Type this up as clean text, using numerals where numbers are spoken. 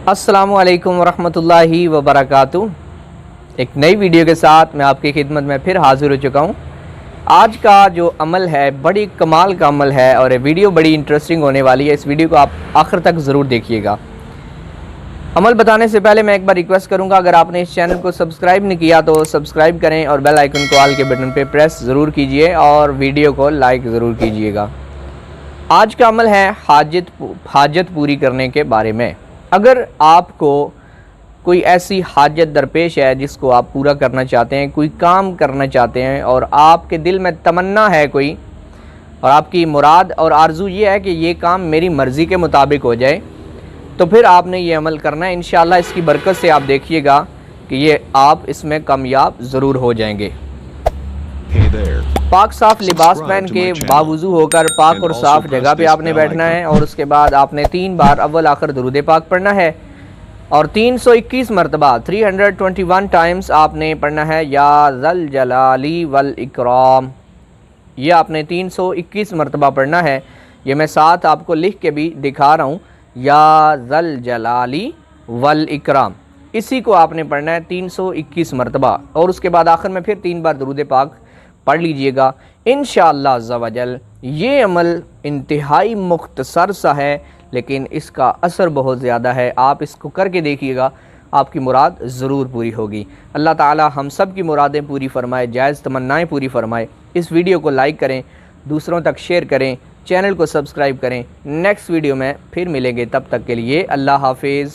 अस्सलामु अलैकुम वरहमतुल्लाहि वबरकातुहू। एक नई वीडियो के साथ मैं आपकी खिदमत में फिर हाज़िर हो चुका हूँ। आज का जो अमल है बड़ी कमाल का अमल है और ये वीडियो बड़ी इंटरेस्टिंग होने वाली है। इस वीडियो को आप आखिर तक ज़रूर देखिएगा। अमल बताने से पहले मैं एक बार रिक्वेस्ट करूँगा, अगर आपने इस चैनल को सब्सक्राइब नहीं किया तो सब्सक्राइब करें और बेल आइकन को ऑल के बटन पर प्रेस ज़रूर कीजिए और वीडियो को लाइक ज़रूर कीजिएगा। आज का अमल है हाजत पूरी करने के बारे में। अगर आपको कोई ऐसी हाजत दरपेश है जिसको आप पूरा करना चाहते हैं, कोई काम करना चाहते हैं और आपके दिल में तमन्ना है कोई, और आपकी मुराद और आरज़ू ये है कि ये काम मेरी मर्ज़ी के मुताबिक हो जाए, तो फिर आपने ये अमल करना है। इंशाअल्लाह इसकी बरकत से आप देखिएगा कि ये आप इसमें कामयाब ज़रूर हो जाएंगे। पाक साफ़ लिबास पहन के बावुज़ू होकर पाक और साफ़ जगह पे आपने बैठना है और उसके बाद आपने 3 बार अव्वल आखिर दुरूद पाक पढ़ना है और 321 मरतबा 321 टाइम्स आपने पढ़ना है या ज़ल जलाली वल इकराम। ये आपने 321 मरतबा पढ़ना है। ये मैं साथ आपको लिख के भी दिखा रहा हूँ, या ज़ल जलाली वल इकराम। इसी को आपने पढ़ना है 321 मरतबा और उसके बाद आखिर में फिर 3 बार दुरूद पाक पढ़ लीजिएगा। इंशाअल्लाह अज़्ज़ा वजल ये अमल इंतहाई मुख्तसर सा है लेकिन इसका असर बहुत ज़्यादा है। आप इसको करके देखिएगा, आपकी मुराद ज़रूर पूरी होगी। अल्लाह ताला हम सब की मुरादें पूरी फ़रमाए, जायज़ तमन्नाएँ पूरी फ़रमाए। इस वीडियो को लाइक करें, दूसरों तक शेयर करें, चैनल को सब्सक्राइब करें। नेक्स्ट वीडियो में फिर मिलेंगे, तब तक के लिए अल्लाह हाफिज़।